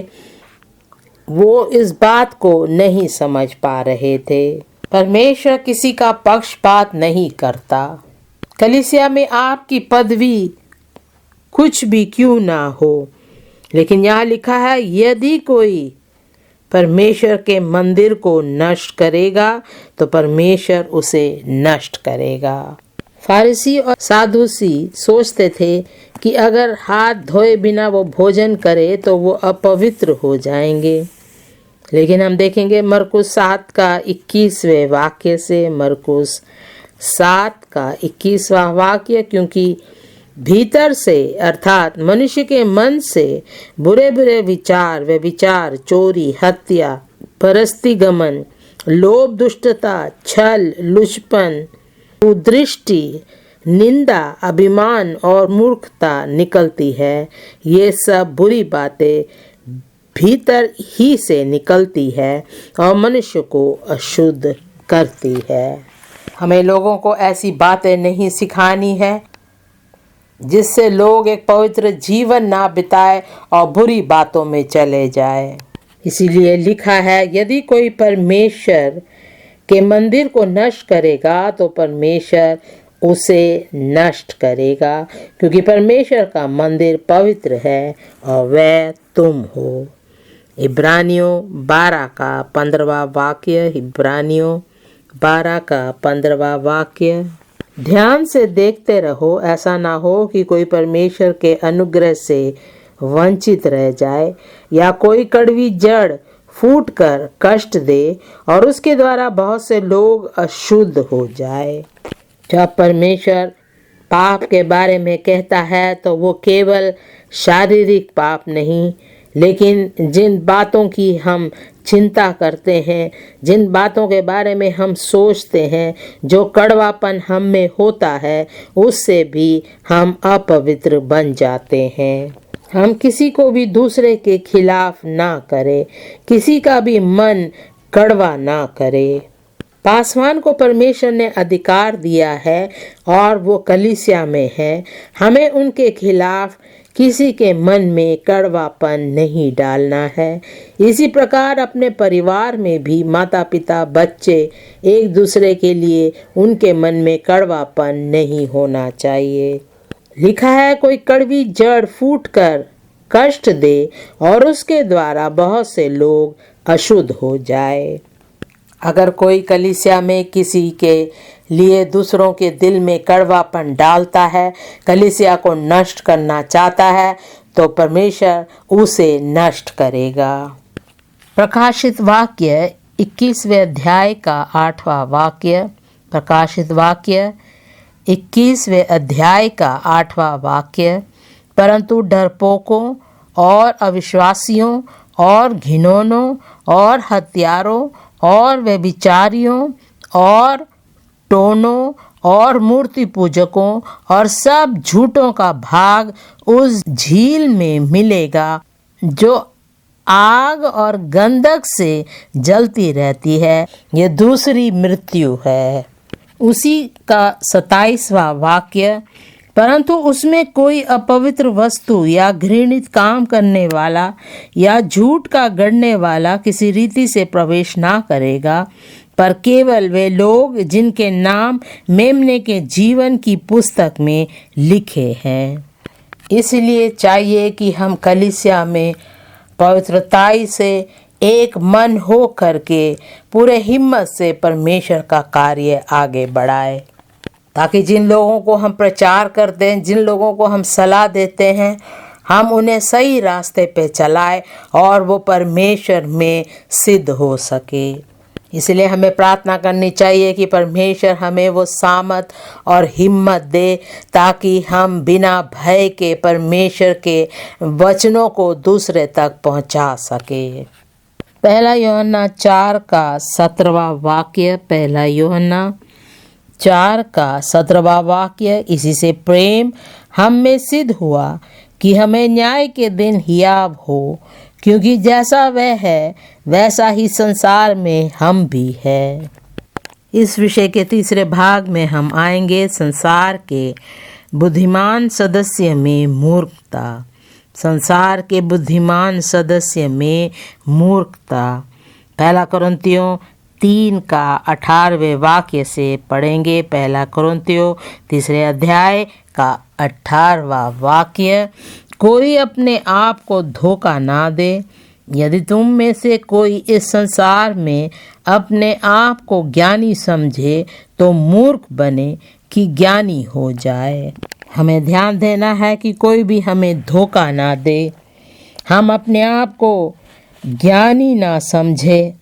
वो इस बात को नहीं समझ पा रहे थे। परमेश्वर किसी का पक्षपात नहीं करता। कलीसिया में आपकी पदवी कुछ भी क्यों ना हो, लेकिन यहाँ लिखा है, यदि कोई परमेश्वर के मंदिर को नष्ट करेगा तो परमेश्वर उसे नष्ट करेगा। फारिसी और सादूसी सोचते थे कि अगर हाथ धोए बिना वो भोजन करे तो वो अपवित्र हो जाएंगे। लेकिन हम देखेंगे मरकुस 7 का 21वें वाक्य से, मरकुस 7 का 21वां वाक्य, क्योंकि भीतर से अर्थात मनुष्य के मन से बुरे बुरे विचार, व्यभिचार, चोरी, हत्या, परस्तिगमन, लोभ, दुष्टता, छल, लुचपन, कुदृष्टि, निंदा, अभिमान और मूर्खता निकलती है। ये सब बुरी बातें भीतर ही से निकलती है और मनुष्य को अशुद्ध करती है। हमें लोगों को ऐसी बातें नहीं सिखानी है जिससे लोग एक पवित्र जीवन ना बिताए और बुरी बातों में चले जाए। इसीलिए लिखा है, यदि कोई परमेश्वर के मंदिर को नष्ट करेगा तो परमेश्वर उसे नष्ट करेगा, क्योंकि परमेश्वर का मंदिर पवित्र है और वह तुम हो। इब्रानियों 12 का 15वां वाक्य, इब्रानियों 12 का 15वां वाक्य। ध्यान से देखते रहो, ऐसा ना हो कि कोई परमेश्वर के अनुग्रह से वंचित रह जाए या कोई कड़वी जड़ फूट कर कष्ट दे और उसके द्वारा बहुत से लोग अशुद्ध हो जाए। जब परमेश्वर पाप के बारे में कहता है तो वो केवल शारीरिक पाप नहीं, लेकिन जिन बातों की हम चिंता करते हैं, जिन बातों के बारे में हम सोचते हैं, जो कड़वापन हम में होता है, उससे भी हम अपवित्र बन जाते हैं। हम किसी को भी दूसरे के खिलाफ ना करें, किसी का भी मन कड़वा ना करें। पासवान को परमेश्वर ने अधिकार दिया है और वो कलीसिया में है। हमें उनके खिलाफ किसी के मन में कड़वापन नहीं डालना है। इसी प्रकार अपने परिवार में भी माता पिता, बच्चे एक दूसरे के लिए उनके मन में कड़वापन नहीं होना चाहिए। लिखा है, कोई कड़वी जड़ फूटकर कष्ट दे और उसके द्वारा बहुत से लोग अशुद्ध हो जाए। अगर कोई कलीसिया में किसी के लिए दूसरों के दिल में कड़वापन डालता है, कलीसिया को नष्ट करना चाहता है, तो परमेश्वर उसे नष्ट करेगा। प्रकाशित वाक्य 21वें अध्याय का 8वां वाक्य, प्रकाशित वाक्य 21वें अध्याय का 8वां वाक्य। परंतु डरपोकों और अविश्वासियों और घिनौनों और हत्यारों और व्यभिचारियों और टोनों और मूर्ति पूजकों और सब झूठों का भाग उस झील में मिलेगा जो आग और गंधक से जलती रहती है। ये दूसरी मृत्यु है। उसी का 27वां वाक्य, परंतु उसमें कोई अपवित्र वस्तु या घृणित काम करने वाला या झूठ का गढ़ने वाला किसी रीति से प्रवेश ना करेगा, पर केवल वे लोग जिनके नाम मेमने के जीवन की पुस्तक में लिखे हैं। इसलिए चाहिए कि हम कलीसिया में पवित्रताई से एक मन हो करके पूरे हिम्मत से परमेश्वर का कार्य आगे बढ़ाए, ताकि जिन लोगों को हम प्रचार करते हैं, जिन लोगों को हम सलाह देते हैं, हम उन्हें सही रास्ते पे चलाए और वो परमेश्वर में सिद्ध हो सके। इसलिए हमें प्रार्थना करनी चाहिए कि परमेश्वर हमें वो सामर्थ और हिम्मत दे, ताकि हम बिना भय के परमेश्वर के वचनों को दूसरे तक पहुंचा सके। पहला यूहन्ना 4 का 17वां वाक्य, पहला यूहन्ना 4 का 17वां वाक्य। इसी से प्रेम हम में सिद्ध हुआ कि हमें न्याय के दिन हियाव हो, क्योंकि जैसा वह है वैसा ही संसार में हम भी है। इस विषय के तीसरे भाग में हम आएंगे, संसार के बुद्धिमान सदस्य में मूर्खता। संसार के बुद्धिमान सदस्य में मूर्खता। पहला कुरिन्थियों 3 का 18वें वाक्य से पढ़ेंगे। पहला कुरिन्थियों 3 अध्याय का 18वां वाक्य। कोई अपने आप को धोखा ना दे। यदि तुम में से कोई इस संसार में अपने आप को ज्ञानी समझे तो मूर्ख बने कि ज्ञानी हो जाए। हमें ध्यान देना है कि कोई भी हमें धोखा ना दे। हम अपने आप को ज्ञानी ना समझे।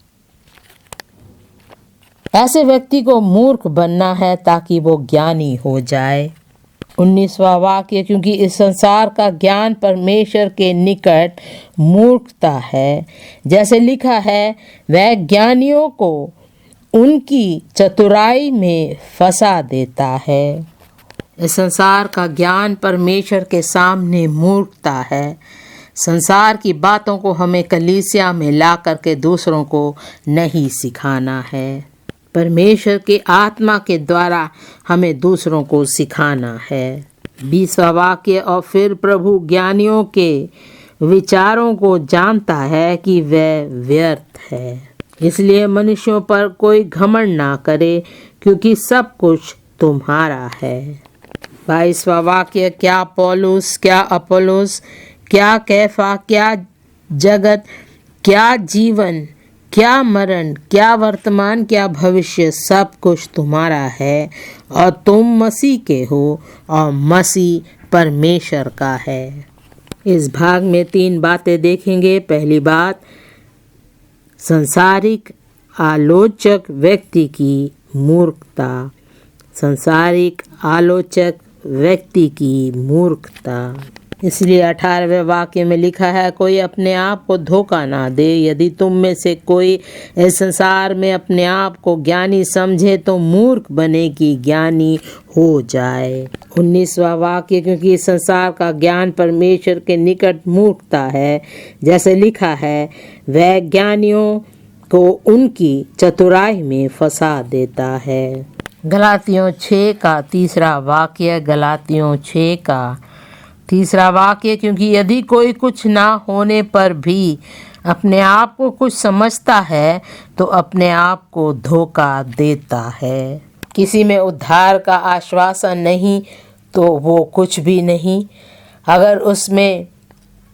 ऐसे व्यक्ति को मूर्ख बनना है ताकि वो ज्ञानी हो जाए। 19वां वाक्य, क्योंकि इस संसार का ज्ञान परमेश्वर के निकट मूर्खता है। जैसे लिखा है, वह ज्ञानियों को उनकी चतुराई में फंसा देता है। इस संसार का ज्ञान परमेश्वर के सामने मूर्खता है। संसार की बातों को हमें कलीसिया में ला करके दूसरों को नहीं सिखाना है। परमेश्वर के आत्मा के द्वारा हमें दूसरों को सिखाना है। 20वां वाक्य, और फिर प्रभु ज्ञानियों के विचारों को जानता है कि वह व्यर्थ है, इसलिए मनुष्यों पर कोई घमंड ना करे, क्योंकि सब कुछ तुम्हारा है। 22वां वाक्य, क्या पौलुस, क्या अपोलोस, क्या कैफा, क्या जगत, क्या जीवन, क्या मरण, क्या वर्तमान, क्या भविष्य, सब कुछ तुम्हारा है, और तुम मसीह के हो, और मसीह परमेश्वर का है। इस भाग में 3 बातें देखेंगे। पहली बात, सांसारिक आलोचक व्यक्ति की मूर्खता। सांसारिक आलोचक व्यक्ति की मूर्खता। इसलिए 18वें वाक्य में लिखा है, कोई अपने आप को धोखा ना दे। यदि तुम में से कोई इस संसार में अपने आप को ज्ञानी समझे तो मूर्ख बने कि ज्ञानी हो जाए। 19वां वाक्य, क्योंकि इस संसार का ज्ञान परमेश्वर के निकट मूर्खता है। जैसे लिखा है, वह ज्ञानियों को उनकी चतुराई में फंसा देता है। गलातियों 6 का 3रा वाक्य, गलातियों 6 का 3रा वाक्य, क्योंकि यदि कोई कुछ ना होने पर भी अपने आप को कुछ समझता है तो अपने आप को धोखा देता है। किसी में उद्धार का आश्वासन नहीं तो वो कुछ भी नहीं। अगर उसमें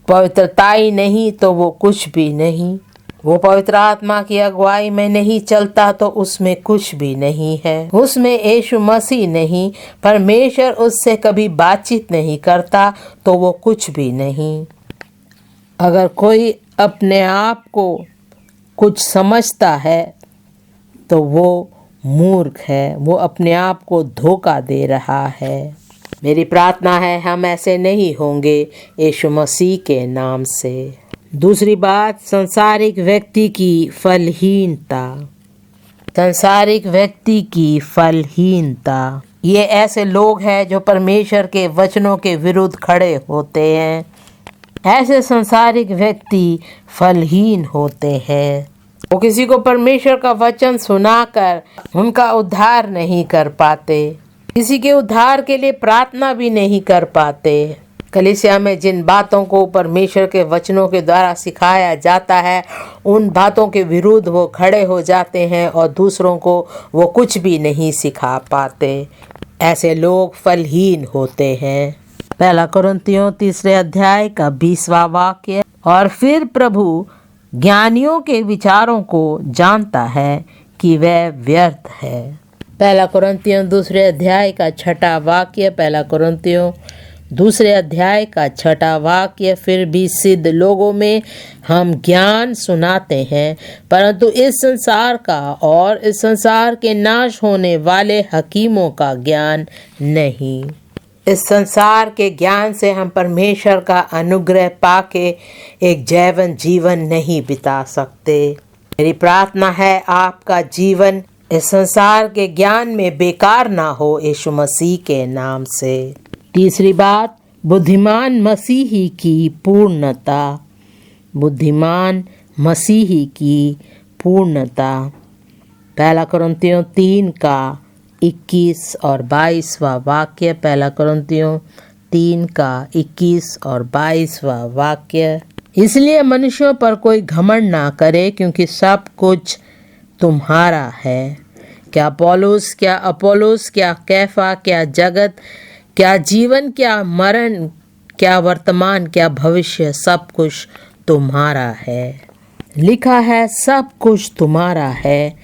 पवित्रता ही नहीं तो वो कुछ भी नहीं। वो पवित्र आत्मा की अगुवाई में नहीं चलता तो उसमें कुछ भी नहीं है। उसमें यीशु मसीह नहीं, परमेश्वर उससे कभी बातचीत नहीं करता तो वो कुछ भी नहीं। अगर कोई अपने आप को कुछ समझता है तो वो मूर्ख है, वो अपने आप को धोखा दे रहा है। मेरी प्रार्थना है हम ऐसे नहीं होंगे यीशु मसीह के नाम से। दूसरी बात, सांसारिक व्यक्ति की फलहीनता। सांसारिक व्यक्ति की फलहीनता, ये ऐसे लोग हैं जो परमेश्वर के वचनों के विरुद्ध खड़े होते हैं। ऐसे सांसारिक व्यक्ति फलहीन होते हैं। वो किसी को परमेश्वर का वचन सुनाकर उनका उद्धार नहीं कर पाते, किसी के उद्धार के लिए प्रार्थना भी नहीं कर पाते। कलीसिया में जिन बातों को परमेश्वर के वचनों के द्वारा सिखाया जाता है उन बातों के विरुद्ध वो खड़े हो जाते हैं और दूसरों को वो कुछ भी नहीं सिखा पाते। ऐसे लोग फलहीन होते हैं। 1 कुरिन्थियों 3 अध्याय का 20वां वाक्य, और फिर प्रभु ज्ञानियों के विचारों को जानता है कि वह व्यर्थ है। 1 कुरिन्थियों 2 अध्याय का 6वां वाक्य, 1 कुरिन्थियों 2 अध्याय का 6वां वाक्य, फिर भी सिद्ध लोगों में हम ज्ञान सुनाते हैं, परंतु इस संसार का और इस संसार के नाश होने वाले हकीमों का ज्ञान नहीं। इस संसार के ज्ञान से हम परमेश्वर का अनुग्रह पाके एक जैवन जीवन नहीं बिता सकते। मेरी प्रार्थना है आपका जीवन इस संसार के ज्ञान में बेकार ना हो यीशु मसीह के नाम से। तीसरी बात, बुद्धिमान मसीही की पूर्णता। बुद्धिमान मसीही की पूर्णता। 1 कुरिन्थियों 3 का 21 और 22वां वाक्य। 1 कुरिन्थियों 3 का 21 और 22वां वाक्य। इसलिए मनुष्यों पर कोई घमंड ना करे, क्योंकि सब कुछ तुम्हारा है। क्या पौलुस, क्या अपोलोस, क्या कैफा, क्या जगत, क्या जीवन, क्या मरण, क्या वर्तमान, क्या भविष्य, सब कुछ तुम्हारा है। लिखा है सब कुछ तुम्हारा है।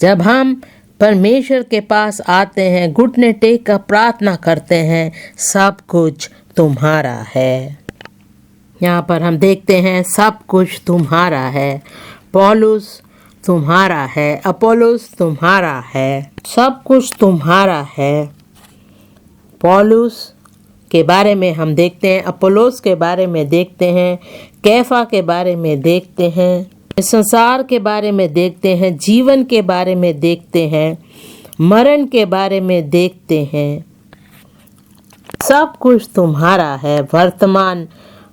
जब हम परमेश्वर के पास आते हैं, घुटने टेक कर प्रार्थना करते हैं, सब कुछ तुम्हारा है। यहाँ पर हम देखते हैं सब कुछ तुम्हारा है। पौलुस तुम्हारा है, अपोलोस तुम्हारा है, सब कुछ तुम्हारा है। पौलुस के बारे में हम देखते हैं, अपोलोस के बारे में देखते हैं, कैफा के बारे में देखते हैं, संसार के बारे में देखते हैं, जीवन के बारे में देखते हैं, मरण के बारे में देखते हैं। सब कुछ तुम्हारा है, वर्तमान,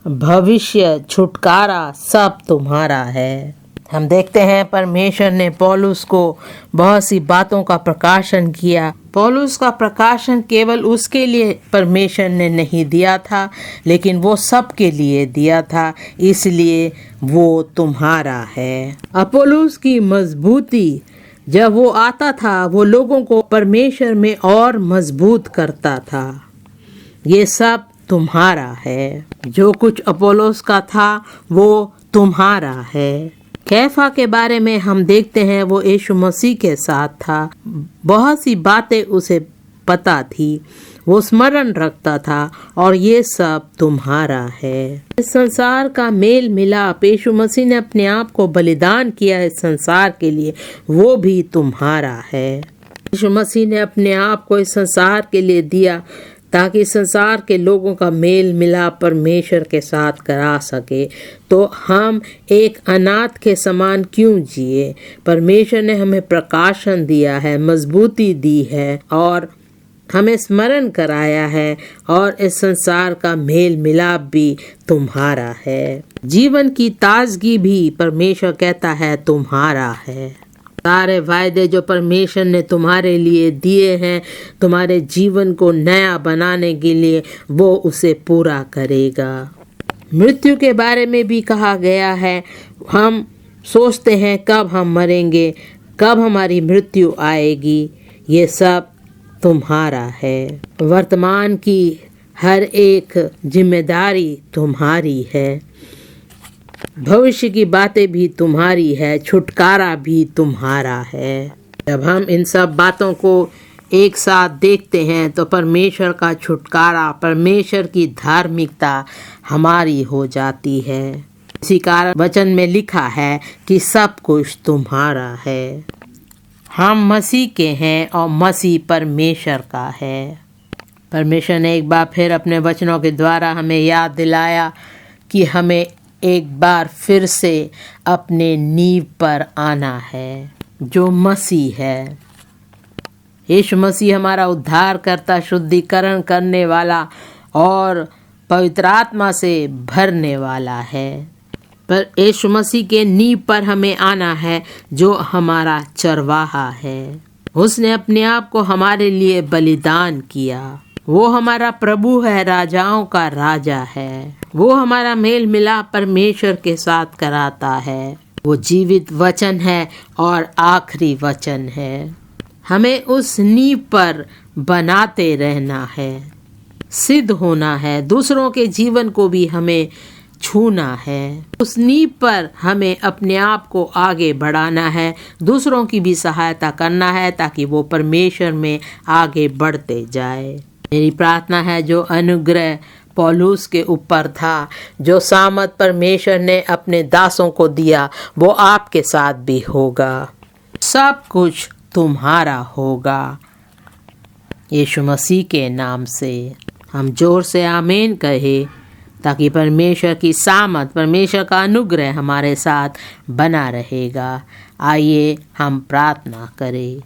भविष्य, छुटकारा सब तुम्हारा है। हम देखते हैं परमेश्वर ने पौलुस को बहुत सी बातों का प्रकाशन किया। पौलुस का प्रकाशन केवल उसके लिए परमेश्वर ने नहीं दिया था, लेकिन वो सबके लिए दिया था, इसलिए वो तुम्हारा है। अपोलोस की मजबूती जब वो आता था, वो लोगों को परमेश्वर में और मजबूत करता था। ये सब तुम्हारा है। जो कुछ अपोलोस का था वो तुम्हारा है। कैफा के बारे में हम देखते हैं, वो यीशु मसीह के साथ था। बहुत सी बातें उसे पता थी, वो स्मरण रखता था, और ये सब तुम्हारा है। इस संसार का मेल मिलाप, यीशु मसीह ने अपने आप को बलिदान किया इस संसार के लिए, वो भी तुम्हारा है। यीशु मसीह ने अपने आप को इस संसार के लिए दिया ताकि संसार के लोगों का मेल मिलाप परमेश्वर के साथ करा सके। तो हम एक अनाथ के समान क्यों जिए? परमेश्वर ने हमें प्रकाशन दिया है, मजबूती दी है, और हमें स्मरण कराया है, और इस संसार का मेल मिलाप भी तुम्हारा है। जीवन की ताजगी भी परमेश्वर कहता है तुम्हारा है। सारे वायदे जो परमेश्वर ने तुम्हारे लिए दिए हैं, तुम्हारे जीवन को नया बनाने के लिए, वो उसे पूरा करेगा। मृत्यु के बारे में भी कहा गया है। हम सोचते हैं कब हम मरेंगे, कब हमारी मृत्यु आएगी। ये सब तुम्हारा है। वर्तमान की हर एक जिम्मेदारी तुम्हारी है। भविष्य की बातें भी तुम्हारी है, छुटकारा भी तुम्हारा है। जब हम इन सब बातों को एक साथ देखते हैं तो परमेश्वर का छुटकारा, परमेश्वर की धार्मिकता हमारी हो जाती है। इसी कारण वचन में लिखा है कि सब कुछ तुम्हारा है। हम मसीह के हैं और मसीह परमेश्वर का है। परमेश्वर ने एक बार फिर अपने वचनों के द्वारा हमें याद दिलाया कि हमें एक बार फिर से अपने नींव पर आना है, जो मसीह है। यीशु मसीह हमारा उद्धार करता, शुद्धिकरण करने वाला और पवित्र आत्मा से भरने वाला है। पर यीशु मसीह के नींव पर हमें आना है, जो हमारा चरवाहा है। उसने अपने आप को हमारे लिए बलिदान किया। वो हमारा प्रभु है, राजाओं का राजा है। वो हमारा मेल मिलाप परमेश्वर के साथ कराता है। वो जीवित वचन है और आखिरी वचन है। हमें उस नींव पर बनाते रहना है, सिद्ध होना है, दूसरों के जीवन को भी हमें छूना है। उस नींव पर हमें अपने आप को आगे बढ़ाना है, दूसरों की भी सहायता करना है, ताकि वो परमेश्वर में आगे बढ़ते जाए। मेरी प्रार्थना है जो अनुग्रह पौलुस के ऊपर था, जो सामर्थ परमेश्वर ने अपने दासों को दिया, वो आपके साथ भी होगा। सब कुछ तुम्हारा होगा। यीशु मसीह के नाम से हम जोर से आमीन कहे, ताकि परमेश्वर की सामर्थ, परमेश्वर का अनुग्रह हमारे साथ बना रहेगा। आइए हम प्रार्थना करें।